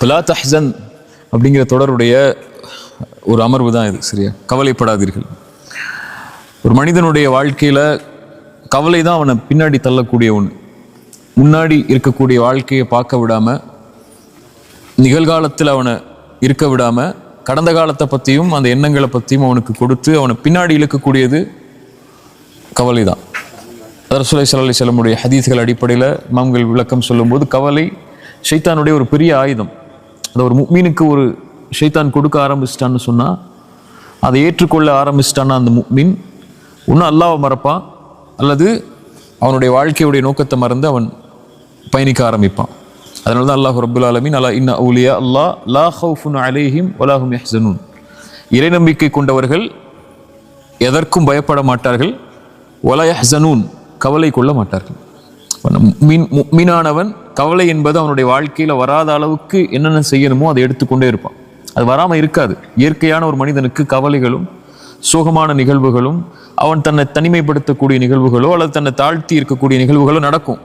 லா தஹ்சன் அப்படிங்கிற தொடருடைய ஒரு அமர்வு தான் இது. சரியா? கவலைப்படாதீர்கள். ஒரு மனிதனுடைய வாழ்க்கையில கவலை தான் அவனை பின்னாடி தள்ளக்கூடிய ஒன்று. முன்னாடி இருக்கக்கூடிய வாழ்க்கையை பார்க்க விடாம, நிகழ்காலத்தில் அவனை இருக்க விடாம, கடந்த காலத்தை பற்றியும் அந்த எண்ணங்களை பற்றியும் அவனுக்கு கொடுத்து அவனை பின்னாடி இழுக்கக்கூடியது கவலை தான். ரசூலுல்லாஹி ஸல்லல்லாஹு அலைஹி வஸல்லம் உடைய ஹதீஸ்கள் அடிப்படையில் இமாம்கள் விளக்கம் சொல்லும்போது, கவலை ஷைத்தானுடைய ஒரு பெரிய ஆயுதம். அதை ஒரு முஃமினுக்கு ஒரு ஷைத்தான் கொடுக்க ஆரம்பிச்சிட்டான்னு சொன்னால், அதை ஏற்றுக்கொள்ள ஆரம்பிச்சிட்டான்னா அந்த முஃமின் ஒன்றும் அல்லாஹ்வை மறப்பான், அல்லது அவனுடைய வாழ்க்கையுடைய நோக்கத்தை மறந்து அவன் பயணிக்க ஆரம்பிப்பான். அதனால தான் அல்லாஹ் ரப்புல் ஆலமீன் அலா இன்ன அவுலியா அல்லாஹ் லா ஹவுஃபுன் அலைஹிம் வலா ஹும் யஹ்ஸனூன், இறை நம்பிக்கை கொண்டவர்கள் எதற்கும் பயப்பட மாட்டார்கள், வலா யஹ்ஸனூன், கவலை கொள்ள மாட்டார்கள். முஃமினானவன் கவலை என்பது அவனுடைய வாழ்க்கையில் வராத அளவுக்கு என்னென்ன செய்யணுமோ அதை எடுத்துக்கொண்டே இருப்பான். அது வராமல் இருக்காது. இயற்கையான ஒரு மனிதனுக்கு கவலைகளும் சோகமான நிகழ்வுகளும், அவன் தன்னை தனிமைப்படுத்தக்கூடிய நிகழ்வுகளோ அல்லது தன்னை தாழ்த்தி இருக்கக்கூடிய நிகழ்வுகளோ நடக்கும்.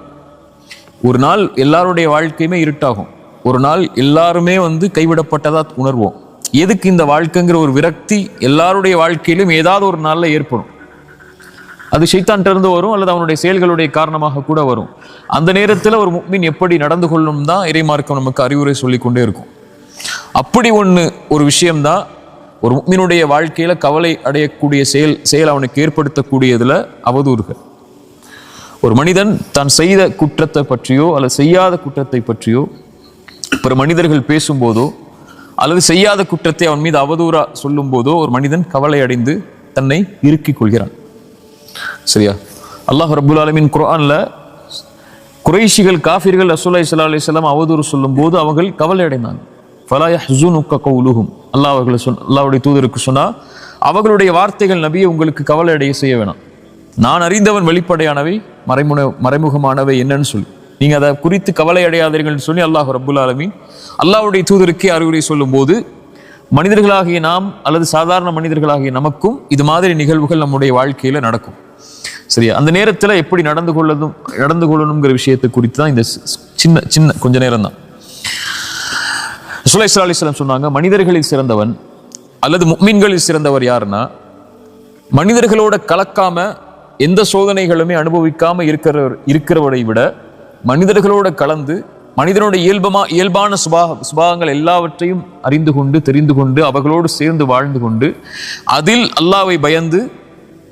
ஒரு நாள் எல்லாருடைய வாழ்க்கையுமே இருட்டாகும். ஒரு நாள் எல்லாருமே கைவிடப்பட்டதா உணர்வோம். எதுக்கு இந்த வாழ்க்கைங்கிற ஒரு விரக்தி எல்லாருடைய வாழ்க்கையிலும் ஏதாவது ஒரு நாளில் ஏற்படும். அது ஷைத்தான்ட்ட இருந்து வரும், அல்லது அவனுடைய செயல்களுடைய காரணமாக கூட வரும். அந்த நேரத்தில் ஒரு முஃமின் எப்படி நடந்து கொள்ளும் தான் இறைமார்க்கம் நமக்கு அறிவுரை சொல்லிக்கொண்டே இருக்கும். அப்படி ஒரு விஷயம்தான் ஒரு முஃமினுடைய வாழ்க்கையில கவலை அடையக்கூடிய செயல் அவனுக்கு ஏற்படுத்தக்கூடியதுல அவதூறுகள். ஒரு மனிதன் தான் செய்த குற்றத்தை பற்றியோ அல்லது செய்யாத குற்றத்தை பற்றியோ பிற மனிதர்கள் பேசும்போதோ அல்லது செய்யாத குற்றத்தை அவன் மீது அவதூறா சொல்லும் போதோ ஒரு மனிதன் கவலை அடைந்து தன்னை இறுக்கிக் கொள்கிறான். சரியா? அல்லாஹ் ரப்புல் ஆலமீன் குர்ஆன்ல குறைஷிகள் காஃபிர்கள் ரசூலுல்லாஹி ஸல்லல்லாஹு அலைஹி வஸல்லம் அவதூறு சொல்லும் போது அவர்கள் கவலை அடைந்தாங்க. ஃபலா யஹ்ஸுனுக கௌலுஹும், அல்லாஹ்வுடைய தூதருக்கு சொன்னா, அவர்களுடைய வார்த்தைகள் நபியை உங்களுக்கு கவலை அடைய செய்ய வேணாம். நான் அறிந்தவன் வெளிப்படையானவை, மறைமுகமானவை என்னன்னு சொல்லி நீங்க அதை குறித்து கவலை அடையாதீர்கள் சொல்லி அல்லாஹ் ரப்புல் ஆலமீன் அல்லாஹ்வுடைய தூதருக்கே அறிவுரை சொல்லும் போது, மனிதர்களாகிய நாம் அல்லது சாதாரண மனிதர்களாகிய நமக்கும் இது மாதிரி நிகழ்வுகள் நம்முடைய வாழ்க்கையில நடக்கும். சரியா? அந்த நேரத்தில் எப்படி நடந்து கொள்ளணுங்கிற விஷயத்தை குறித்து தான் இந்த சின்ன கொஞ்ச நேரம் தான். ரசூலுல்லாஹி ஸல்லல்லாஹு அலைஹி வஸல்லம் சொன்னாங்க, மனிதர்களில் சிறந்தவன் அல்லது முஃமின்களில் சிறந்தவர் யாருன்னா, மனிதர்களோட கலக்காம எந்த சோதனைகளுமே அனுபவிக்காம இருக்கிறவரை விட மனிதர்களோட கலந்து மனிதனுடைய இயல்பான சுபாவங்கள் எல்லாவற்றையும் அறிந்து கொண்டு தெரிந்து கொண்டு அவர்களோடு சேர்ந்து வாழ்ந்து கொண்டு அதில் அல்லாஹ்வை பயந்து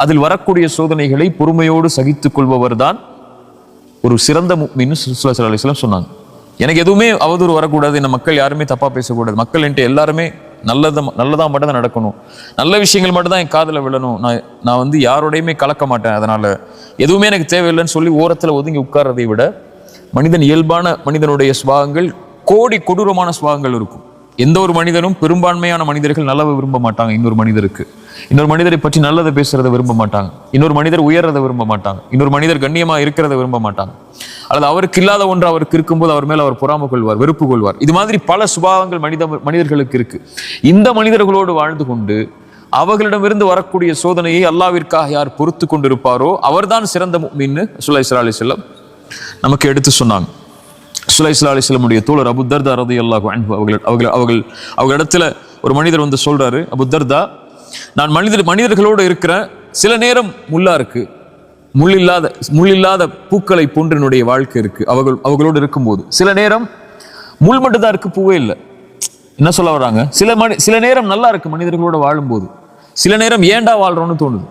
அதில் வரக்கூடிய சோதனைகளை பொறுமையோடு சகித்துக் கொள்பவர் தான் ஒரு சிறந்த முஃமின் ஸல்லல்லாஹு அலைஹி வஸல்லம் சொன்னாங்க. எனக்கு எதுவுமே அவதூறு வரக்கூடாது, இந்த மக்கள் யாருமே தப்பா பேசக்கூடாது, மக்கள் என்கிட்ட எல்லாருமே நல்லதா மட்டும் தான் நடக்கணும், நல்ல விஷயங்கள் மட்டும் தான் என் காதில் விழணும், நான் யாரோடையுமே கலக்க மாட்டேன், அதனால எதுவுமே எனக்கு தேவையில்லைன்னு சொல்லி ஓரத்தில் ஒதுங்கி உட்கார்றதை விட மனிதனுடைய சுபாவங்கள் கோடி கொடூரமான சுபாவங்கள் இருக்கும். எந்த ஒரு மனிதனும், பெரும்பான்மையான மனிதர்கள் நல்லதை விரும்ப மாட்டாங்க. இன்னொரு மனிதரை பற்றி நல்லதை பேசுறதை விரும்ப மாட்டாங்க. இன்னொரு மனிதர் உயர்றதை விரும்ப மாட்டாங்க. இன்னொரு மனிதர் கண்ணியமா இருக்கிறத விரும்ப மாட்டாங்க. அல்லது அவருக்கு இல்லாத ஒன்று அவருக்கு இருக்கும்போது அவர் மேல அவர் பொறாமை கொள்வார், வெறுப்பு கொள்வார். இது மாதிரி பல சுபாவங்கள் மனிதர்களுக்கு இருக்கு. இந்த மனிதர்களோடு வாழ்ந்து கொண்டு அவர்களிடமிருந்து வரக்கூடிய சோதனையை அல்லாஹ்விற்காக யார் பொறுத்து கொண்டிருப்பாரோ அவர்தான் சிறந்த முஃமின்னு ரசூலுல்லாஹி ஸல்லல்லாஹு அலைஹி வஸல்லம் நமக்கு எடுத்து சொன்னாங்க. ரசூலுல்லாஹி ஸல்லல்லாஹு அலைஹி வஸல்லம் உடைய தோழர் அபூ தர்தா ரலியல்லாஹு அன்ஹு அவர்களிடத்துல ஒரு மனிதர் சொல்றாரு, அபூ தர்தா, நான் மனிதர்களோடு இருக்கிறேன், சில நேரம் முள்ளா இருக்கு, முள்ளில்லாத பூக்களை போன்று என்னுடைய வாழ்க்கை இருக்கு அவர்களோடு இருக்கும்போது, சில நேரம் முள் மட்டும்தான் இருக்கு, பூவே இல்லை. என்ன சொல்ல வர்றாங்க? சில நேரம் நல்லா இருக்கு மனிதர்களோட வாழும்போது, சில நேரம் ஏண்டா வாழ்றோம்னு தோணுது.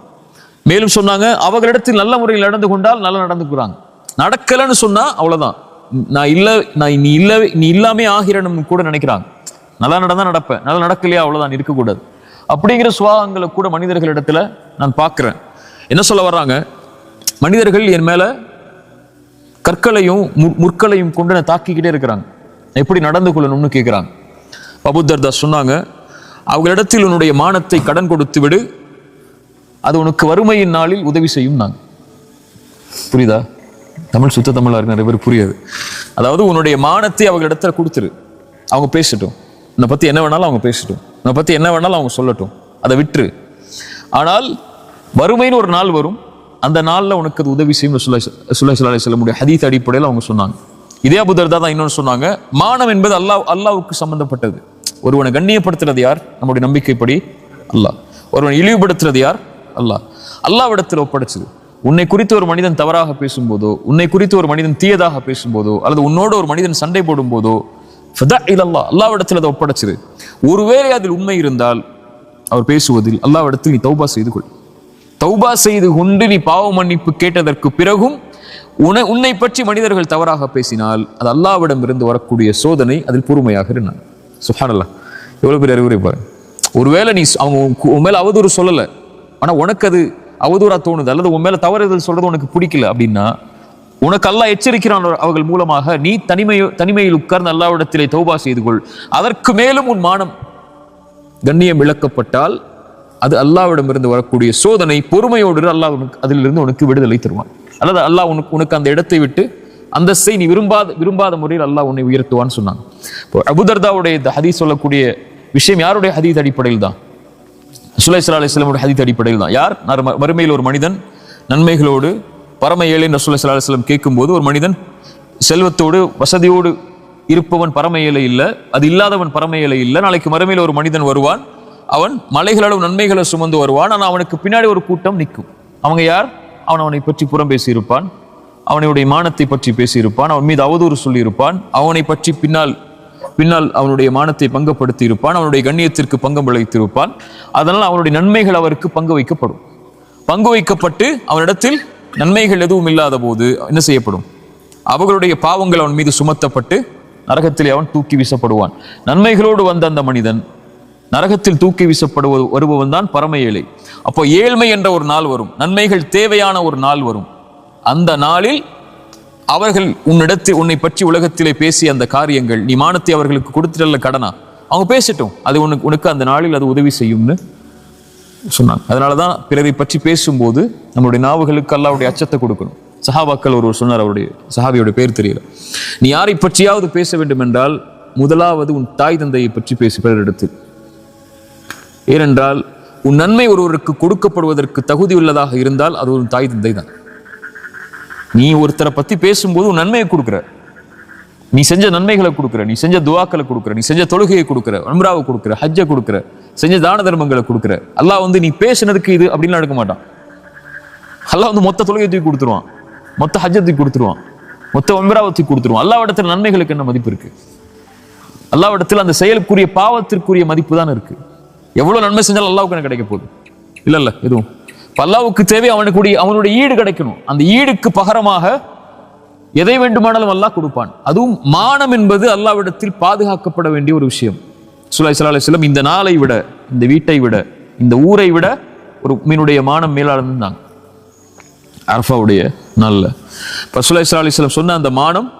மேலும் சொன்னாங்க, அவர்களிடத்தில் நல்ல முறையில் நடந்து கொண்டால் நல்லா நடந்துக்கிறாங்க, நடக்கலன்னு சொன்னா அவ்வளவுதான், நீ இல்லாமே ஆகிறன்னு கூட நினைக்கிறாங்க. நல்லா நடந்தா நடப்பேன், நல்லா நடக்கலையா அவ்வளவுதான், இருக்கக்கூடாது அப்படிங்கிற சுபாவங்களை கூட மனிதர்களிடத்துல நான் பார்க்கிறேன். என்ன சொல்ல வர்றாங்க? மனிதர்கள் என் மேல கற்களையும் முற்களையும் கொண்டு நான் தாக்கிக்கிட்டே இருக்கிறாங்க, எப்படி நடந்து கொள்ளணும்னு கேட்கிறாங்க. அபூ தர்தா சொன்னாங்க, அவர்களிடத்தில் உன்னுடைய மானத்தை கடன் கொடுத்து விடு, அது உனக்கு வறுமையின் நாளில் உதவி செய்யும். நாங்க புரியுதா? தமிழ் சுத்த தமிழா இருக்கு, நிறைய பேர் புரியாது. அதாவது உன்னுடைய மானத்தை அவர்களிடத்துல கொடுத்துரு, அவங்க பேசட்டும், உன்னை பத்தி என்ன வேணாலும் அவங்க பேசட்டும், உன்னை பத்தி என்ன வேணாலும் அவங்க சொல்லட்டும், அதை விட்டுரு. ஆனால் வறுமைன்னு ஒரு நாள் வரும், அந்த நாள்ல உனக்கு அது உதவி செய்யும். ரசூலுல்லாஹி ஸல்லல்லாஹு அலைஹி வஸல்லம் ஹதீஸ் அடிப்படையில் அவங்க சொன்னாங்க. இதே அபூ தர்தா தான் இன்னொன்று சொன்னாங்க, மானம் என்பது அல்லாஹ்வுக்கு சம்பந்தப்பட்டது. ஒருவனை கண்ணியப்படுத்துறது யார்? நம்முடைய நம்பிக்கைப்படி அல்லாஹ். ஒருவனை இழிவுபடுத்துறது யார்? அல்லாஹ். அல்லாஹ்விடத்தில் ஒப்படைச்சது. உன்னை குறித்து ஒரு மனிதன் தவறாக பேசும்போதோ, உன்னை குறித்து ஒரு மனிதன் தீயதாக பேசும்போதோ, அல்லது உன்னோடு ஒரு மனிதன் சண்டை போடும் போதோ, அல்லாஹ்விடத்தில் அதை ஒப்படைச்சிரு. ஒருவேளை அதில் உண்மை இருந்தால் அவர் பேசுவதில் அல்லாஹ்விடத்தில் நீ தௌபா செய்து கொள். தௌபா செய்து கொண்டு நீ பாவ மன்னிப்பு கேட்டதற்கு பிறகும் உன்னை பற்றி மனிதர்கள் தவறாக பேசினால் அது அல்லாஹ்விடம் இருந்து வரக்கூடிய சோதனை, அதில் பொறுமையாக இருந்தான். சுப்ஹானல்லாஹ், எவ்வளவு பெரிய அறிவுரை பாருங்க. ஒருவேளை நீ அவங்க உன் மேல அவதூறு சொல்லலை, ஆனா உனக்கு அது அவதூறா தோணுது, அல்லது உன் மேல தவறுதல் சொல்றது உனக்கு பிடிக்கல அப்படின்னா, உனக்கு அல்லாஹ் எச்சரிக்கிறான் அவர்கள் மூலமாக, நீ தனிமையில் உட்கார்ந்து அல்லாஹ்விடத்திலே தௌபா செய்து கொள். அதற்கு மேலும் உன் மானம் கண்ணியம் இழக்கப்பட்டால் அது அல்லாஹ்விடமிருந்து வரக்கூடிய சோதனை. பொறுமையோடு அல்லாஹ் அதிலிருந்து உனக்கு விடுதலை தருவான். அல்லது அல்லாஹ் உனக்கு அந்த இடத்தை விட்டு அந்தஸ்தை நீ விரும்பாத முறையில் அல்லாஹ் உன்னை உயர்த்துவான்னு சொன்னாங்க. இப்போ அபூ தர்தாவுடைய இந்த ஹதீஸ் சொல்லக்கூடிய விஷயம் யாருடைய ஹதீஸ் அடிப்படையில் தான்? ரசூலுல்லாஹி ஸல்லல்லாஹு அலைஹி வஸல்லம் ஹதீஸ் அடிப்படையில் தான். யார்? மறுமையில் ஒரு மனிதன் நன்மைகளோடு பரம ஏழை ரசூலுல்லாஹி ஸல்லல்லாஹு அலைஹி வஸல்லம் கேட்கும்போது, ஒரு மனிதன் செல்வத்தோடு வசதியோடு இருப்பவன் பரம ஏழை இல்லை, அது இல்லாதவன் பரம ஏழை இல்லை. நாளைக்கு மறுமையில் ஒரு மனிதன் வருவான், அவன் மலைகளோடு நன்மைகளை சுமந்து வருவான், ஆனால் அவனுக்கு பின்னாடி ஒரு கூட்டம் நிற்கும். அவங்க யார்? அவனை பற்றி புறம் பேசியிருப்பான், அவனுடைய மானத்தை பற்றி பேசியிருப்பான், அவன் மீது அவதூறு சொல்லியிருப்பான், அவனை பற்றி பின்னால் அவனுடைய மானத்தை பங்கப்படுத்தி இருப்பான், அவனுடைய கண்ணியத்திற்கு பங்கம் விளைத்திருப்பான். அதனால் அவனுடைய நன்மைகள் அவருக்கு பங்கு வைக்கப்பட்டு அவனிடத்தில் நன்மைகள் எதுவும் இல்லாத போது என்ன செய்யப்படும்? அவர்களுடைய பாவங்கள் அவன் மீது சுமத்தப்பட்டு நரகத்திலே அவன் தூக்கி வீசப்படுவான். நன்மைகளோடு வந்த அந்த மனிதன் நரகத்தில் தூக்கி வருபவன் தான் பரம ஏழை. அப்போ ஏழ்மை என்ற ஒரு நாள் வரும், நன்மைகள் தேவையான ஒரு நாள் வரும். அந்த நாளில் அவர்கள் உன்னை பற்றி உலகத்திலே பேசிய அந்த காரியங்கள், நீ மானத்தை அவர்களுக்கு கொடுத்துட்டல்ல கடனா, அவங்க பேசட்டும், அது உனக்கு அந்த நாளில் அது உதவி செய்யும்னு சொன்னாங்க. அதனாலதான் பிறரை பற்றி பேசும்போது நம்மளுடைய நாவுகளுக்கு அல்லாஹ்வுடைய அச்சத்தை கொடுக்கணும். சஹாபாக்கள் ஒருவர் சொன்னார், அவருடைய சஹாபியோட பேர் தெரியல, நீ யாரை பற்றியாவது பேச வேண்டும் என்றால் முதலாவது உன் தாய் தந்தையை பற்றி பேசு பிறரிடத்தில். ஏனென்றால் உன் நன்மை ஒருவருக்கு கொடுக்கப்படுவதற்கு தகுதி உள்ளதாக இருந்தால் அது ஒரு தாய் தந்தை தான். நீ ஒருத்தரை பத்தி பேசும்போது உன் நன்மையை கொடுக்குற, நீ செஞ்ச நன்மைகளை கொடுக்குற, நீ செஞ்ச துவாக்களை கொடுக்குற, நீ செஞ்ச தொழுகையை கொடுக்குற, உம்ராவை கொடுக்குற, ஹஜ்ஜை கொடுக்குற, செஞ்ச தான தர்மங்களை கொடுக்குற. அல்லாஹ் நீ பேசினதுக்கு இது அப்படின்னு எடுக்க மாட்டான். அல்லாஹ் மொத்த தொழுகையை தூக்கி கொடுத்துருவான், மொத்த ஹஜ்ஜை தூக்கி கொடுத்துருவான், மொத்த உம்ராவை தூக்கி கொடுத்துருவான். அல்லாஹ்விடத்தில் நன்மைகளுக்கு என்ன மதிப்பு இருக்கு? அல்லாஹ்விடத்தில் அந்த செயலுக்குரிய பாவத்திற்குரிய மதிப்பு தான் இருக்கு. எவ்வளவு நன்மை செஞ்சாலும் அல்லாஹ்வுக்கு என்ன கிடைக்க போகுது? இல்ல எதுவும். அல்லாஹ்வுக்கு தேவை அவனுடைய ஈடு கிடைக்கணும். அந்த ஈடுக்கு பகரமாக எதை வேண்டுமானாலும் அல்லாஹ் கொடுப்பான். அதுவும் மானம் என்பது அல்லாஹ்விடத்தில் பாதுகாக்கப்பட வேண்டிய ஒரு விஷயம். ரசூலுல்லாஹி ஸல்லல்லாஹு அலைஹி வஸல்லம் இந்த நாளை விட, இந்த வீட்டை விட, இந்த ஊரை விட ஒரு மீனுடைய மானம் மேலானதுதான் அரஃபாவுடைய நாள்ல. ரசூலுல்லாஹி ஸல்லல்லாஹு அலைஹி வஸல்லம் சொன்ன அந்த மானம்,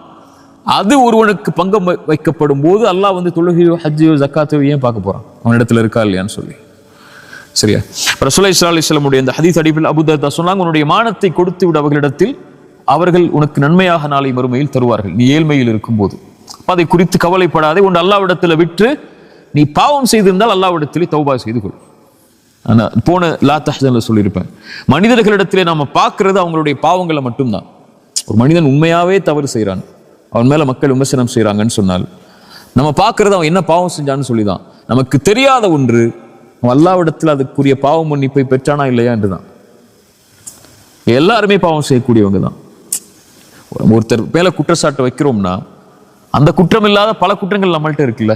அது ஒருவனுக்கு பங்கம் வைக்கப்படும் போது அல்லாஹ் தொழுகையோ ஹஜ்ஜையோ ஜக்காத்தையோ ஏன் பார்க்க போறான்? அவனிடத்துல இருக்கா இல்லையான்னு சொல்லி. சரியா? ரசூலுல்லாஹி ஸல்லல்லாஹு அலைஹி வஸல்லம் இந்த ஹதீஸ் அடிப்படையில் அபூ தர்தா சொன்னாங்க, உன்னுடைய மானத்தை கொடுத்து விட அவர்களிடத்தில், அவர்கள் உனக்கு நன்மையாக நாளை மறுமையில் தருவார்கள் நீ ஏழ்மையில் இருக்கும்போது. அதை குறித்து கவலைப்படாதே, உன் அல்லாஹ்விடத்துல விட்டு நீ பாவம் செய்திருந்தால் அல்லாஹ்விடத்திலே தௌபா செய்து கொள். போன லா தஹ்சன்ல சொல்லியிருப்பேன், மனிதர்களிடத்திலே நாம பார்க்கிறது அவங்களுடைய பாவங்களை மட்டும்தான். ஒரு மனிதன் உண்மையாவே தவறு செய்யறான், அவன் மேல மக்கள் விமர்சனம் செய்யறாங்கன்னு சொன்னால் நம்ம பார்க்கறது அவன் என்ன பாவம் செஞ்சான்னு சொல்லிதான். நமக்கு தெரியாத ஒன்று, அல்லாஹ்விடத்தில் அதுக்குரிய பாவ மன்னிப்பை பெற்றானா இல்லையா என்றுதான். எல்லாருமே பாவம் செய்யக்கூடியவங்க தான். ஒருத்தர் மேல குற்றச்சாட்டு வைக்கிறோம்னா அந்த குற்றம் இல்லாத பல குற்றங்கள் நம்மள்ட்ட இருக்குல்ல.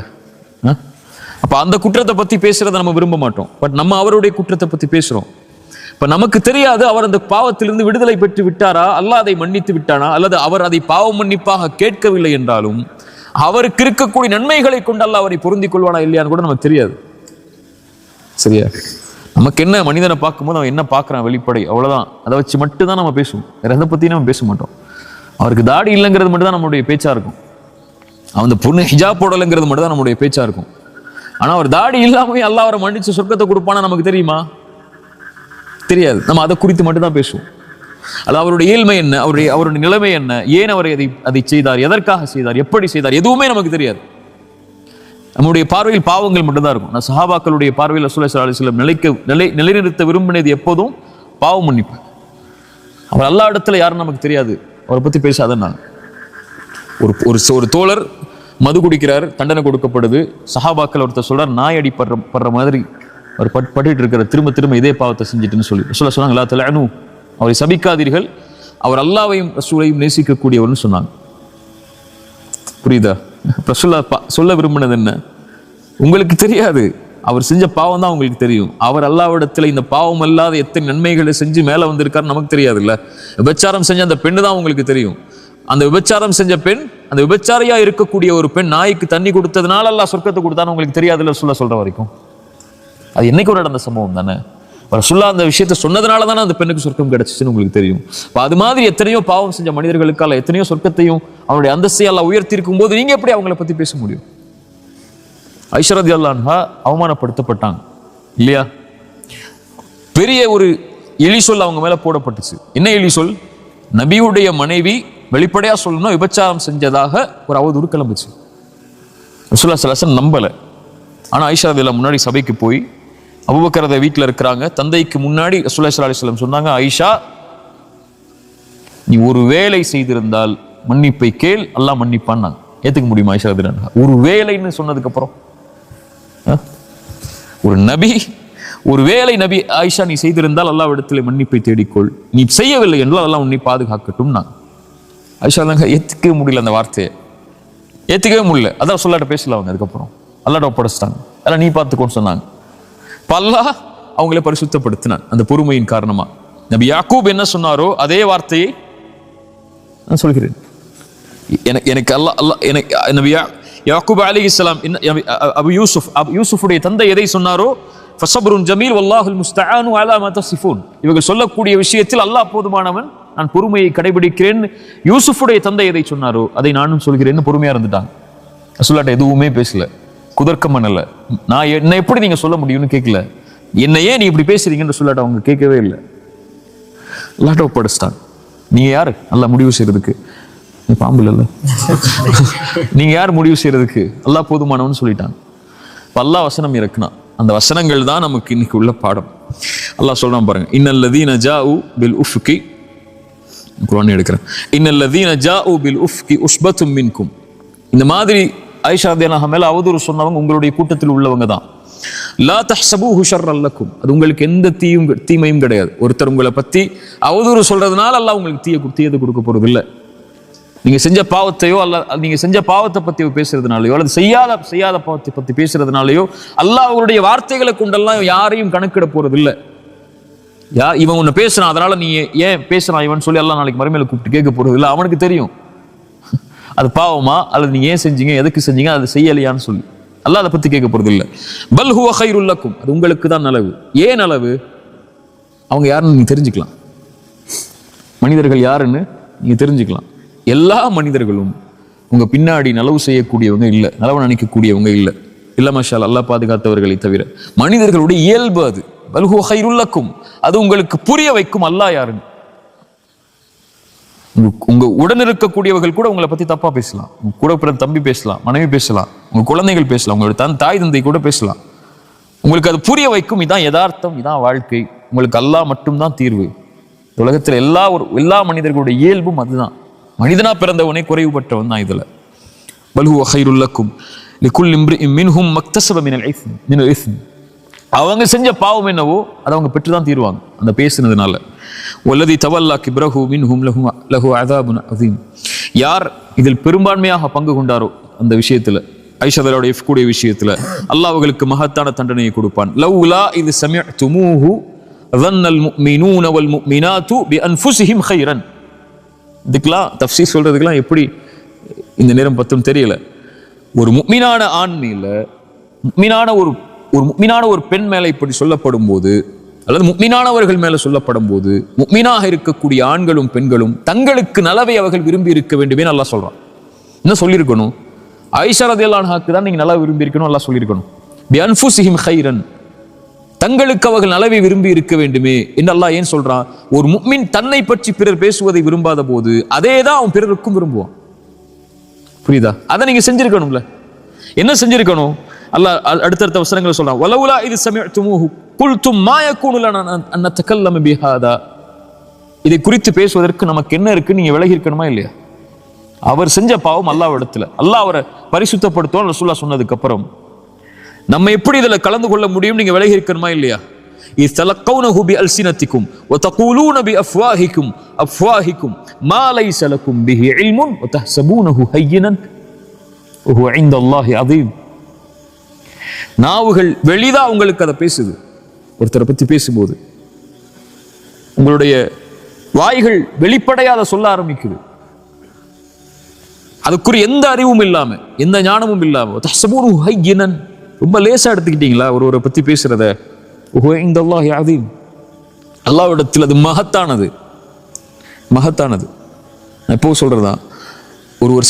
அப்ப அந்த குற்றத்தை பத்தி பேசுறதை நம்ம விரும்ப மாட்டோம். பட் நம்ம அவருடைய குற்றத்தை பத்தி பேசுறோம். இப்ப நமக்கு தெரியாது அவர் அந்த பாவத்திலிருந்து விடுதலை பெற்று விட்டாரா, அல்லாஹ் அதை மன்னித்து விட்டானா, அல்லது அவர் அதை பாவ மன்னிப்பாக கேட்கவில்லை என்றாலும் அவருக்கு இருக்கக்கூடிய நன்மைகளை கொண்டு அல்லாஹ் அவரை பொருந்திக் கொள்வானா இல்லையான்னு கூட நமக்கு தெரியாது. சரியா? நமக்கு என்ன, மனிதனை பார்க்கும்போது அவன் என்ன பார்க்கறான் வெளிப்படை, அவ்வளவுதான். அதை வச்சு மட்டும்தான் நம்ம பேசுவோம், வேற எதை பத்தியும் நம்ம பேச மாட்டோம். அவருக்கு தாடி இல்லைங்கிறது மட்டும் தான் நம்மளுடைய பேச்சா இருக்கும். அவன் பொண்ணு ஹிஜாப் போடலைங்கிறது மட்டும் தான் நம்மளுடைய பேச்சா இருக்கும். ஆனா அவர் தாடி இல்லாமவே அல்லாஹ் அவரை மன்னிச்சு சொர்க்கத்தை கொடுப்பானா நமக்கு தெரியுமா? தெரியாது. நம்ம அதை குறித்து மட்டும் தான் பேசுவோம். அது அவருடைய இயல்மை என்ன, அவருடைய நிலைமை என்ன, ஏன் அவர் அதை செய்தார், எதற்காக செய்தார், எப்படி செய்தார், எதுவுமே நமக்கு தெரியாது. நம்முடைய பார்வையில் பாவங்கள் மட்டும்தான் இருக்கும். நான் சஹாபாக்களுடைய பார்வையில் ரசூலுல்லாஹி ஸல்லல்லாஹு அலைஹி வஸல்லம் நிலைநிறுத்த விரும்பினது எப்போதும் பாவ மன்னிப்பு. அவர் அல்லாஹ் இடத்துல யாரும் நமக்கு தெரியாது, அவரை பத்தி பேசாத நான். ஒரு தோழர் மது குடிக்கிறார், தண்டனை கொடுக்கப்படுது. சஹாபாக்கள் ஒருத்தர் சொல்றார், நாய் அடி படுற மாதிரி அவர் பட்டுட்டு இருக்கிற, திரும்ப திரும்ப இதே பாவத்தை செஞ்சுட்டுன்னு சொல்லி சொன்னாங்க, லா தலஅனு, அவரை சபிக்காதீர்கள், அவர் அல்லாஹ்வையும் ரசூலையும் நேசிக்கக்கூடியவர்னு சொன்னாங்க. புரியுதா? ரசூலா சொல்ல விரும்பினது என்ன? உங்களுக்கு தெரியாது, அவர் செஞ்ச பாவம் தான் உங்களுக்கு தெரியும். அவர் அல்லாஹ்விடத்துல இந்த பாவம் அல்லாத எத்தனை நன்மைகளை செஞ்சு மேல வந்திருக்காரு நமக்கு தெரியாது இல்ல. விபச்சாரம் செஞ்ச அந்த பெண்ணு தான் உங்களுக்கு தெரியும். அந்த விபச்சாரம் செஞ்ச பெண், அந்த விபச்சாரியா இருக்கக்கூடிய ஒரு பெண் நாய்க்கு தண்ணி கொடுத்ததுனால அல்லாஹ் சொர்க்கத்தை கொடுத்தான்னு உங்களுக்கு தெரியாதுல்ல சொல்ற வரைக்கும். அது என்னைக்கு ஒரு நடந்த சம்பவம் தானே. ரசூலுல்லாஹ் அந்த விஷயத்தை சொன்னதுனால தானே அந்த பெண்ணுக்கு சொர்க்கம் கிடைச்சிச்சுன்னு உங்களுக்கு தெரியும். அது மாதிரி எத்தனையோ பாவம் செஞ்ச மனிதர்களுக்கால எத்தனையோ சொர்க்கத்தையும் அவருடைய அந்தஸ்தை அல்லாஹ் உயர்த்தி இருக்கும் போது நீங்க எப்படி அவங்கள பத்தி பேச முடியும்? ஆயிஷா ரலியல்லாஹு அன்ஹா அவமானப்படுத்தப்பட்டாங்க இல்லையா? பெரிய ஒரு இழி சொல் அவங்க மேல போடப்பட்டுச்சு. என்ன இழி சொல்? நபியுடைய மனைவி வெளிப்படையா சொல்லணும் விபச்சாரம் செஞ்சதாக ஒரு அவதூறு கிளம்புச்சு. ரசூலுல்லாஹ் ஸல்லல்லாஹு அலைஹி வஸல்லம் நம்பல. ஆனா ஆயிஷா ரலியல்லாஹு முன்னாடி சபைக்கு போய் அபூபக்கர் ரலியல்லாஹு வீட்டில் இருக்கிறாங்க. தந்தைக்கு முன்னாடி ரசூலுல்லாஹி ஸல்லல்லாஹு அலைஹி வஸல்லம் சொன்னாங்க, ஆயிஷா நீ ஒரு வேலை செய்திருந்தால் மன்னிப்பை கேள், அல்லாஹ் மன்னிப்பான். ஏத்துக்க முடியுமா ஆயிஷா ரலியல்லாஹு அன்ஹா? ஒரு வேலைன்னு சொன்னதுக்கு அப்புறம் ஒரு நபி, ஒரு வேலை நபி ஆயிஷா நீ செய்திருந்தால் அல்லாஹ்விடத்தில் மன்னிப்பை தேடிக்கொள், நீ செய்யவில்லை என்றால் அல்லாஹ் உன்னை பாதுகாக்கட்டும். நான் ஆயிஷா ஏத்துக்கவே முடியல, அந்த வார்த்தையை ஏத்துக்கவே முடியல. அதான் சொல்லாட்ட பேசல அவங்க. அதுக்கப்புறம் அல்லாஹ்ட்ட ஒப்படைச்சிட்டாங்க. அதெல்லாம் நீ பார்த்துக்கோன்னு சொன்னாங்க. அல்லாஹ் அவங்களை பரிசுத்தப்படுத்தினான் அந்த பொறுமையின் காரணமா. நபி யாக்கூப் என்ன சொன்னாரோ அதே வார்த்தையை நான் சொல்கிறேன். எனக்கு அல்லாஹ் எனக்கு நபி யாக்கூப் அலைஹிஸ்ஸலாம் அபு யூசுஃபுடைய தந்தை எதை சொன்னாரோ, ஃபஸப்ருன் ஜமீல் வல்லாஹுல் முஸ்தஆனு அலா மா தஸிஃபூன், இவர்கள் சொல்லக்கூடிய விஷயத்தில் அல்லாஹ் போதுமானவன், நான் பொறுமையை கடைபிடிக்கிறேன். யூசுஃபுடைய தந்தை எதை சொன்னாரோ அதை நானும் சொல்கிறேன்னு பொறுமையா இருந்துட்டாங்க. ரசூலுல்லாஹ் எதுவுமே பேசல, குதர்க்கம் பண்ணல. நான் என்ன எப்படி நீங்க சொல்ல முடியும்னு கேட்கல. என்ன ஏன் நீ இப்படி பேசுறீங்கன்னு ரசூலுல்லாஹ் அவங்க கேட்கவே இல்லை. அல்லாஹ்ட்ட ஒப்படைச்சிட்டாங்க. நீங்க யாரு அல்லாஹ் முடிவு செய்யறதுக்கு? பாம்பு இல்ல, நீங்க யார் முடிவு செய்யறதுக்கு? அல்லாஹ் போதுமானவன்னு சொல்லிட்டாங்க. அல்லாஹ் வசனம் இறக்குனா அந்த வசனங்கள் தான் நமக்கு இன்னைக்கு உள்ள பாடம். அல்லாஹ் சொல்றான் பாருங்க, இன்னல்லதீன ஜாஉ பில் உஃப்கி, குர்ஆன் எடுக்கிறேன், இன்னல்லதீன ஜாஉ பில் உஃப்கி உஸ்பத்தும் மின்கும். இந்த மாதிரி ஆயிஷா ரலியல்லாஹு அன்ஹா மேல அவதூறு சொன்னவங்க உங்களுடைய கூட்டத்தில் உள்ளவங்க தான். லா தஹ்சபூஹு ஷர்ரன் லக்கும், அது உங்களுக்கு எந்த தீமையும் கிடையாது. ஒருத்தர் உங்களை பத்தி அவதூறு சொல்றதுனால அல்லாஹ் உங்களுக்கு தீயது கொடுக்க போறது இல்லை. நீங்க செஞ்ச பாவத்தையோ நீங்க செஞ்ச பாவத்தை பத்தி பேசுறதுனாலயோ அல்லது செய்யாத பாவத்தை பத்தி பேசுறதுனாலயோ அல்லாஹ் அவருடைய வார்த்தைகளை கொண்டெல்லாம் யாரையும் கணக்கிட போறது இல்லை. இவன் உன்னை பேசுறான் அதனால நீ ஏன் பேசுறான் இவன் சொல்லி அல்லாஹ் நாளைக்கு மறுமையில கூப்பிட்டு கேட்க போறது இல்லை. அவனுக்கு தெரியும் அது பாவமா அல்லது நீங்க ஏன் செஞ்சீங்க, எதுக்கு செஞ்சீங்க, அது செய்யலையான்னு சொல்லி அல்லாஹ் அதை பத்தி கேட்க போறது இல்லை. பல் ஹுவ கைருல் லக்கும், அது உங்களுக்கு தான் நலவு. ஏன் நலவு? அவங்க யாருன்னு நீங்க தெரிஞ்சுக்கலாம். மனிதர்கள் யாருன்னு நீங்க தெரிஞ்சுக்கலாம். எல்லா மனிதர்களும் உங்க பின்னாடி நலவு செய்யக்கூடியவங்க இல்லை, நலவு நினைக்கக்கூடியவங்க இல்லை. இல்ல மாஷா அல்லாஹ் பாதுகாத்தவர்களை தவிர. மனிதர்களுடைய இயல்பு அது. பல் ஹுவ கைருல் லக்கும், அது உங்களுக்கு புரிய வைக்கும் அல்லாஹ் யாருன்னு. உங்க உடன் இருக்கக்கூடியவர்கள் கூட உங்களை பத்தி தப்பா பேசலாம். உங்க கூட பிறந்த தம்பி பேசலாம், மனைவி பேசலாம், உங்க குழந்தைகள் பேசலாம், உங்களோட தாய் தந்தை கூட பேசலாம். உங்களுக்கு அது புரிய வைக்கும். இதான் யதார்த்தம், இதான் வாழ்க்கை, உங்களுக்கு அல்லாஹ் மட்டும்தான் தீர்வு. உலகத்தில் எல்லா மனிதர்களுடைய இயல்பும் அதுதான். மனிதனா பிறந்தவனே குறைவுபட்டவன் தான் இதுல. பல் ஹுவ கைருல் லக்கும் லிகுல்லி இம்ரிஇன் மின்ஹும் மக்தஸப மினல் இஸ்ம், அவங்க செஞ்ச பாவம் என்னவோ அதை அவங்க பெற்றுதான் தீருவாங்க அந்த பேசுனதுனால. வல்லதி தவல்லா கிப்ரஹு மின்ஹும் லஹு அஸாபுன் அஸீம், யார் இதில் பெரும்பான்மையாக பங்கு கொண்டாரோ அந்த விஷயத்துல, ஆயிஷா ரலியல்லாஹு அன்ஹா கூடிய விஷயத்துல அல்லாஹ் அவர்களுக்கு மகத்தான தண்டனையை கொடுப்பான். லவ்லா இது சமிஅதுமூஹு ظنல் முஃமினூன வல் முஃமினாத்து பிஅன்ஃபுஸிஹிம் கைரன். இதுக்கெல்லாம் தஃப்சீர் சொல்றதுக்கெல்லாம் எப்படி இந்த நேரம் பத்தும் தெரியல. ஒரு முஃமினான ஆண் மேல முஃமினான ஒரு பெண் மேல இப்படி சொல்லப்படும் போது, அல்லது முஃமினானவர்கள் மேல சொல்லப்படும் போது, முஃமினாக இருக்கக்கூடிய ஆண்களும் பெண்களும் தங்களுக்கு நலவை அவர்கள் விரும்பி இருக்க வேண்டுமே அல்லாஹ் சொல்றான். என்ன சொல்லியிருக்கணும்? ஆயிஷா ரலியல்லாஹு அன்ஹாக்கு தான் நீங்க நலவை விரும்பி இருக்கணும் அல்லாஹ் சொல்லியிருக்கணும். பிஅன்ஃபுஸிஹிம் கைரன், தங்களுக்கு அவர்கள் நலவை விரும்பி இருக்க வேண்டுமே என்று அல்லாஹ் ஏன் சொல்றான்? ஒரு முஃமின் தன்னை பற்றி பிறர் பேசுவதை விரும்பாத போது அதே தான் அவன் பிறருக்கும் விரும்புவான். புரியுதா? அதை நீங்க செஞ்சிருக்கணும்ல. என்ன செஞ்சிருக்கணும்? அல்லாஹ் அடுத்தடுத்த வசனங்களை சொல்றான். வலவுலா இது சமிஅதுமூஹு குல்தும் மா யகூனு லனா அன் நதகல்லம பிஹாதா, இதை குறித்து பேசுவதற்கு நமக்கு என்ன இருக்கு, நீங்க விலகி இருக்கணுமா இல்லையா? அவர் செஞ்ச பாவம் அல்லாஹ்விடத்துல. அல்லாஹ் அவரை பரிசுத்தப்படுத்தும் ரசூலுல்லாஹ் சொன்னதுக்கு அப்புறம் நம்ம எப்படி இதுல கலந்து கொள்ள முடியும்? நீங்க விலகி இருக்கணுமா இல்லையா? இஸ்தலகௌனஹு பிஅல்சினதிகும் வதகூலூன பிஅஃவாஹிகும் அஃவாஹிகும் மா லைஸ லகும் பிஹி இல்முன் வதஹ்சபூனஹு ஹய்யினன் வஹுவ இன்தல்லாஹி அதீம். நாவுகள் வெளிதா உங்களுக்கு அதை பேசுது. ஒருத்தரை பத்தி பேசும்போது உங்களுடைய வாய்கள் வெளிப்படையாத சொல்ல ஆரம்பிக்குது. அதுக்குரிய எந்த அறிவும் இல்லாம, எந்த ஞானமும் இல்லாம. தஹ்சபூனஹு ஹய்யினன், ரொம்ப லேசா எடுத்துக்கிட்டீங்களா ஒருவரை பத்தி பேசுறத? இன்தல்லாஹி அதீம், அல்லாஹ்விடத்தில் அது மகத்தானது. மகத்தானது. நான் இப்போ சொல்றதா, ஒருவர்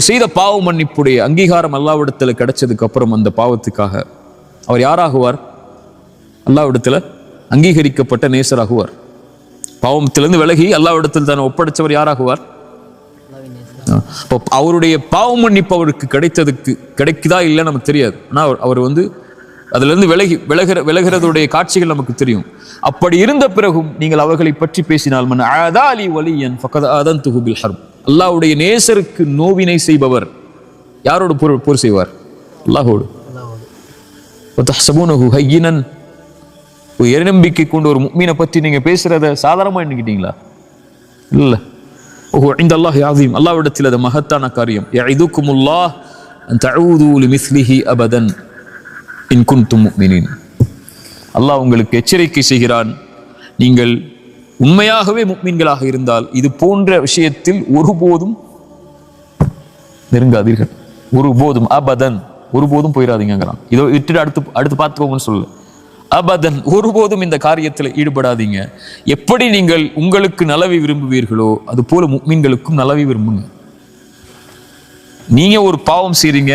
செய்த பாவ மன்னிப்புடைய அங்கீகாரம் அல்லாஹ்விடத்தில் கிடைச்சதுக்கு அப்புறம் அந்த பாவத்துக்காக அவர் யாராகுவார்? அல்லாஹ்விடத்தில் அங்கீகரிக்கப்பட்ட நேசராகுவார். பாவத்திலிருந்து விலகி அல்லாஹ்விடத்தில் தன்னை ஒப்படைச்சவர் யாராகுவார்? அவருடைய பாவ மன்னிப்பு அவருக்கு கிடைக்குதா இல்லைன்னு நமக்கு தெரியாது. ஆனா அவர் அதுல இருந்து விலகிறதுடைய காட்சிகள் நமக்கு தெரியும். அப்படி இருந்த பிறகும் நீங்கள் அவர்களை பற்றி பேசினால், மன் ஆதாலி வலியன் ஃபகத் ஆதன்துஹு பில் ஹர்ப், அல்லாஹ்வுடைய நேசருக்கு நோவினை செய்பவர் யாரோடு போர் செய்வார்? அல்லாஹ்வோடு. வதஹ்சபூனஹு ஹய்யினன், இறைநம்பிக்கை கொண்ட ஒரு முஃமினை பற்றி நீங்க பேசுறத சாதாரணமா எண்ணிக்கிட்டீங்களா? இல்ல. இன்தல்லாஹி அதீம், அல்லாஹ்விடத்தில் அது மகத்தான காரியம். யஇதுகுமுல்லாஹ் அன் தஊது லிமிஸ்லிஹி அபதன் இன் குன்தும் முஃமினீன். அல்லாஹ் உங்களுக்கு எச்சரிக்கை செய்கிறான், நீங்கள் உண்மையாகவே முஃமின்களாக இருந்தால் இது போன்ற விஷயத்தில் ஒருபோதும் நெருங்காதீர்கள். ஒருபோதும், அபதன், ஒருபோதும் போயிடாதீங்கிறான். இதோ இட்டு அடுத்து பார்த்துக்கோங்கன்னு சொல்லு. அபதன், ஒருபோதும் இந்த காரியத்தில் ஈடுபடாதீங்க. எப்படி நீங்கள் உங்களுக்கு நலவை விரும்புவீர்களோ அது போல முஃமின்களுக்கும் நலவை விரும்புங்க. நீங்க ஒரு பாவம் செய்றீங்க,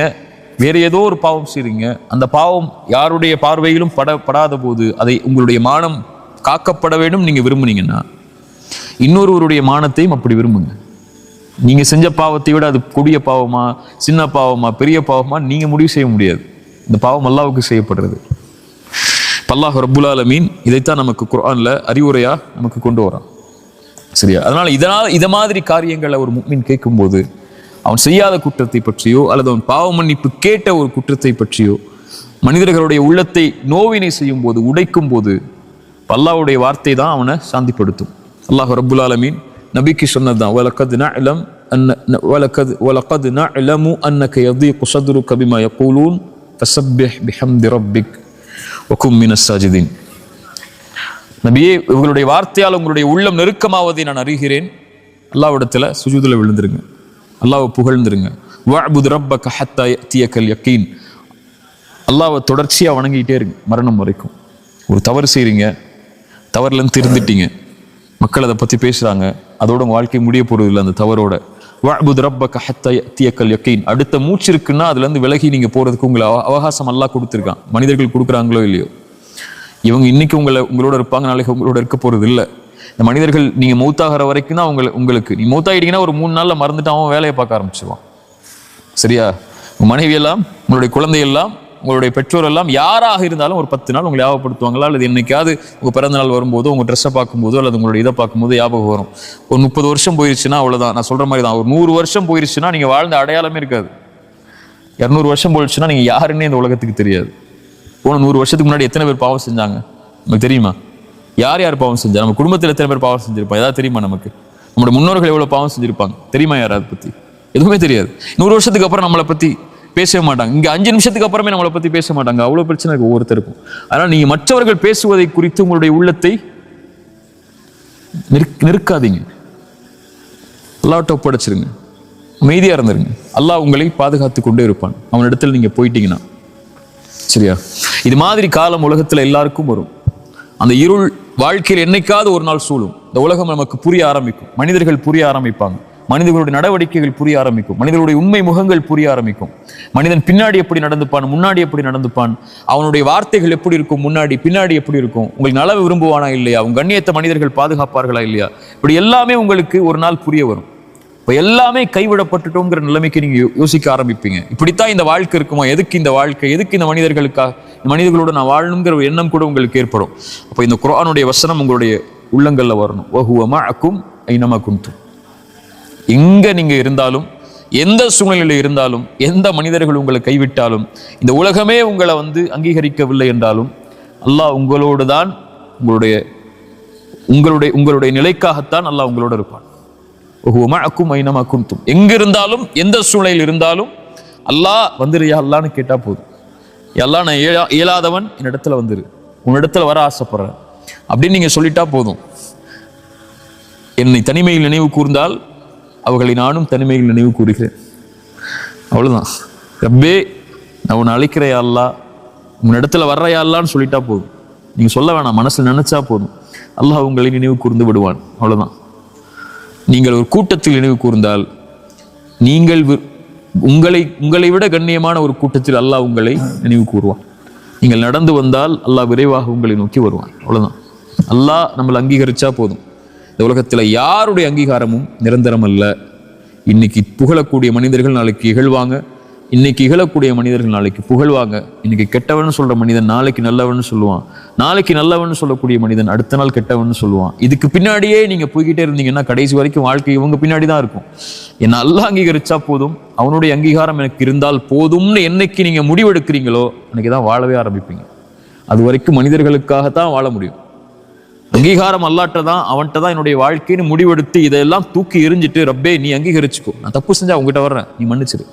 வேற ஏதோ ஒரு பாவம் செய்றீங்க, அந்த பாவம் யாருடைய பார்வையிலும் படாத போது அதை உங்களுடைய மானம் காக்கப்பட வேண்டும் நீங்க விரும்புனீங்கன்னா, இன்னொருவருடைய மானத்தையும் அப்படி விரும்புங்க. நீங்க செஞ்ச பாவத்தை விட அது கொடிய பாவமா, சின்ன பாவமா, பெரிய பாவமா நீங்க முடிவு செய்ய முடியாது. இந்த பாவம் அல்லாஹ்வுக்கு செய்யப்படுறது. அல்லாஹ் ரப்புல் ஆலமீன் இதைத்தான் நமக்கு குர்ஆன்ல அறிவுரையா நமக்கு கொண்டு வரான். சரியா? அதனால இத மாதிரி காரியங்களை ஒரு முஃமின் கேட்கும்போது, அவன் செய்யாத குற்றத்தை பற்றியோ அல்லது அவன் பாவ மன்னிப்பு கேட்ட ஒரு குற்றத்தை பற்றியோ, மனிதர்களுடைய உள்ளத்தை நோவினை செய்யும் போது, உடைக்கும் போது, அல்லாஹ்வுடைய வார்த்தை தான் அவனை சாந்திப்படுத்தும். அல்லாஹ் ரப்புல் ஆலமீன் நபிக்கு சொன்னதுதான், வலகத் நஅலமு அன்னக யதீகு ஸத்ருக பிமா யகூலூன் ஃபஸப்பிஹ் பிஹம்தி ரப்பிக் வகும் மினஸ் சாஜிதீன். நபியே, இவர்களுடைய வார்த்தையால் உங்களுடைய உள்ளம் நெருக்கமாவதை நான் அறிகிறேன். அல்லாஹ்விடத்துல சுஜூதுல விழுந்துருங்க, அல்லாஹ்வை புகழ்ந்துருங்க. வஅபுத் ரப்பக ஹத்தா யஅதியகல் யகீன், அல்லாஹ்வை தொடர்ச்சியா வணங்கிட்டே இருங்க மரணம் வரைக்கும். ஒரு தவறு செய்றீங்க, தவறுலேருந்து திருந்துட்டீங்க, மக்கள் அதை பத்தி பேசுறாங்க, அதோட உங்க வாழ்க்கை முடிய போறது இல்லை அந்த தவறோட. வஅபுத் ரப்பக ஹத்தா யஅதியகல் யகீன், அடுத்த மூச்சு இருக்குன்னா அதுல இருந்து விலகி நீங்க போறதுக்கு உங்களுக்கு அவகாசம் அல்லாஹ் கொடுத்துருக்கான். மனிதர்கள் கொடுக்குறாங்களோ இல்லையோ, இவங்க இன்னைக்கு உங்களோட இருப்பாங்க, நாளைக்கு உங்களோட இருக்க போறது இல்லை. இந்த மனிதர்கள் நீங்க மௌத்தாகிற வரைக்கும் தான் உங்களுக்கு நீ மௌத்தாயிட்டீங்கன்னா ஒரு 3 நாள்ல மறந்துட்டு அவன் வேலையை பார்க்க ஆரம்பிச்சிருவான். சரியா? உங்க மனைவி எல்லாம், உங்களுடைய குழந்தை எல்லாம், உங்களுடைய பெற்றோர் எல்லாம், யாராக இருந்தாலும் ஒரு 10 நாள் உங்களை ஞாபகப்படுத்துவாங்களா? அல்லது என்னைக்காவது உங்க பிறந்த நாள் வரும்போதோ, உங்க ட்ரெஸ்ஸை பார்க்கும்போதோ, அல்லது உங்களுடைய இதை பார்க்கும்போது ஞாபகம் வரும். ஒரு 30 வருஷம் போயிருச்சுன்னா அவ்வளவுதான். நான் சொல்ற மாதிரி தான். ஒரு 100 வருஷம் போயிருச்சுன்னா நீங்க வாழ்ந்த அடையாளமே இருக்காது. 200 வருஷம் போயிடுச்சுன்னா நீங்க யாருன்னே இந்த உலகத்துக்கு தெரியாது. போன 100 வருஷத்துக்கு முன்னாடி எத்தனை பேர் பாவம் செஞ்சாங்க நமக்கு தெரியுமா? யார் யார் பாவம் செஞ்சா? நம்ம குடும்பத்தில் எத்தனை பேர் பாவம் செஞ்சிருப்பாங்க ஏதாவது தெரியுமா? நமக்கு நம்முடைய முன்னோர்கள் எவ்வளவு பாவம் செஞ்சிருப்பாங்க தெரியுமா? யார் அதை பத்தி? எதுவுமே தெரியாது. 100 வருஷத்துக்கு அப்புறம் நம்மளை பத்தி பேசவே மாட்டாங்க. இங்க 5 நிமிஷத்துக்கு அப்புறமே நம்மளை பத்தி பேச மாட்டாங்க. அவ்வளவு பிரச்சனை இருக்கு ஒவ்வொருத்தருக்கும். அதனால நீங்க மற்றவர்கள் பேசுவதை குறித்து உங்களுடைய உள்ளத்தை நெருக்காதீங்க. அல்லாஹ்ட்ட ஒப்படைச்சிருங்க, அமைதியா இருந்துருங்க. அல்லாஹ் உங்களை பாதுகாத்து கொண்டே இருப்பான் அவனிடத்தில் நீங்க போயிட்டீங்கன்னா. சரியா? இது மாதிரி காலம் உலகத்துல எல்லாருக்கும் வரும். அந்த இருள் வாழ்க்கையில் என்னைக்காவது ஒரு நாள் சூழும். இந்த உலகம் நமக்கு புரிய ஆரம்பிக்கும், மனிதர்கள் புரிய ஆரம்பிப்பாங்க, மனிதர்களுடைய நடவடிக்கைகள் புரிய ஆரம்பிக்கும், மனிதர்களுடைய உண்மை முகங்கள் புரிய ஆரம்பிக்கும். மனிதன் பின்னாடி எப்படி நடந்துப்பான், முன்னாடி எப்படி நடந்துப்பான், அவனுடைய வார்த்தைகள் எப்படி இருக்கும், முன்னாடி பின்னாடி எப்படி இருக்கும், உங்களுக்கு நலவு விரும்புவானா இல்லையா, உங்க கண்ணியத்தை மனிதர்கள் பாதுகாப்பார்களா இல்லையா, இப்படி எல்லாமே உங்களுக்கு ஒரு நாள் புரிய வரும். இப்போ எல்லாமே கைவிடப்பட்டுட்டோங்கிற நிலைமைக்கு நீங்க யோசிக்க ஆரம்பிப்பீங்க. இப்படித்தான் இந்த வாழ்க்கை இருக்குமா? எதுக்கு இந்த வாழ்க்கை? எதுக்கு இந்த மனிதர்களோட நான் வாழணுங்கிற ஒரு எண்ணம் கூட உங்களுக்கு ஏற்படும். அப்போ இந்த குர்ஆனுடைய வசனம் உங்களுடைய உள்ளங்கள்ல வரணும். வஹுவ மஅக்கும் ஐனமா குன்தும். எங்க நீங்க இருந்தாலும், எந்த சூழ்நிலையில் இருந்தாலும், எந்த மனிதர்கள் உங்களை கைவிட்டாலும், இந்த உலகமே உங்களை அங்கீகரிக்கவில்லை என்றாலும், அல்லாஹ் உங்களோடு தான், உங்களுடைய நிலைக்காகத்தான் அல்லாஹ் உங்களோட இருப்பான். எங்க இருந்தாலும், எந்த சூழ்நிலையில் இருந்தாலும் அல்லாஹ் வந்துருயா அல்லான்னு கேட்டா போதும். எல்லாம் நான் இயலாதவன், என்னிடத்துல வந்துரு, உன்னிடத்துல வர ஆசைப்படுறேன் அப்படின்னு நீங்க சொல்லிட்டா போதும். என்னை தனிமையில் நினைவு கூர்ந்தால் அவர்களை நானும் தனிமையில் நினைவு கூறுகிறேன். அவ்வளவுதான். ரப்பே நான் உன்னை அழைக்கிறையா அல்லா, உன்னிடத்துல வர்றையா அல்லான்னு சொல்லிட்டா போதும். நீங்க சொல்ல வேணாம், மனசுல நினைச்சா போதும், அல்லாஹ் உங்களை நினைவு கூர்ந்து விடுவான். அவ்வளவுதான். நீங்கள் ஒரு கூட்டத்தில் நினைவு கூர்ந்தால், நீங்கள் உங்களை விட கண்ணியமான ஒரு கூட்டத்தில் அல்லாஹ் உங்களை நினைவு கூறுவான். நீங்கள் நடந்து வந்தால் அல்லாஹ் விரைவாக உங்களை நோக்கி வருவான். அவ்வளவுதான். அல்லாஹ் நம்மளை அங்கீகரிச்சா போதும். இந்த உலகத்துல யாருடைய அங்கீகாரமும் நிரந்தரம் அல்ல. இன்னைக்கு புகழக்கூடிய மனிதர்கள் நாளைக்கு இகழ்வாங்க, இன்னைக்கு இகழக்கூடிய மனிதர்கள் நாளைக்கு புகழ்வாங்க. இன்னைக்கு கெட்டவன் சொல்ற மனிதன் நாளைக்கு நல்லவன் சொல்லுவான், நாளைக்கு நல்லவன் சொல்லக்கூடிய மனிதன் அடுத்த நாள் கெட்டவன் சொல்லுவான். இதுக்கு பின்னாடியே நீங்க போய்கிட்டே இருந்தீங்கன்னா கடைசி வரைக்கும் வாழ்க்கை இவங்க பின்னாடி தான் இருக்கும். என்ன அல்லாஹ் அங்கீகரிச்சா போதும், அவனுடைய அங்கீகாரம் எனக்கு இருந்தால் போதும்னு என்னைக்கு நீங்க முடிவெடுக்கிறீங்களோ அன்னைக்கு தான் வாழவே ஆரம்பிப்பீங்க. அது வரைக்கும் மனிதர்களுக்காகத்தான் வாழ முடியும். அங்கீகாரம் அல்லாட்ட தான், அவன்கிட்ட தான் என்னுடைய வாழ்க்கைன்னு முடிவெடுத்து இதெல்லாம் தூக்கி எரிஞ்சிட்டு, ரப்பே நீ அங்கீகரிச்சுக்கோ, நான் தப்பு செஞ்சா உங்ககிட்ட வர்றேன், நீ மன்னிச்சிரு.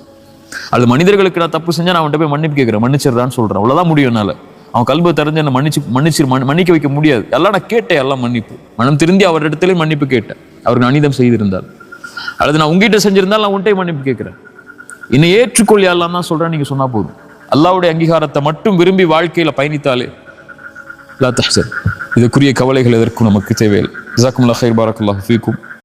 அது மனிதர்களுக்கு நான் தப்பு செஞ்சா நான் அவன்கிட்ட போய் மன்னிப்பு கேட்கிறேன், மன்னிச்சிடுறான்னு சொல்றேன். அவ்வளவுதான் முடியும் என்னால. அவன் கல்வி தெரிஞ்சு என்ன மன்னிக்க வைக்க முடியாது. எல்லாம் நான் கேட்டேன், எல்லாம் மன்னிப்பு, மனம் திருந்தி அவர் இடத்துல மன்னிப்பு கேட்டேன், அவருக்கு அநீதம் செய்திருந்தால். அல்லது நான் உங்ககிட்ட செஞ்சிருந்தால் நான் உன்கிட்ட மன்னிப்பு கேட்கிறேன், என்னை ஏற்றுக்கொள்ளி அல்லாஹ் தான் சொல்றேன் நீங்க சொன்னா போதும். அல்லாஹ்வுடைய அங்கீகாரத்தை மட்டும் விரும்பி வாழ்க்கையில பயணித்தாலே லா தஹ்சன். இதுக்குரிய கவலைகள் எதற்கும் நமக்கு தேவையில்லை. ஜஸாக்குமுல்லாஹ் கைர், பாரக்கல்லாஹு ஃபீக்கும்.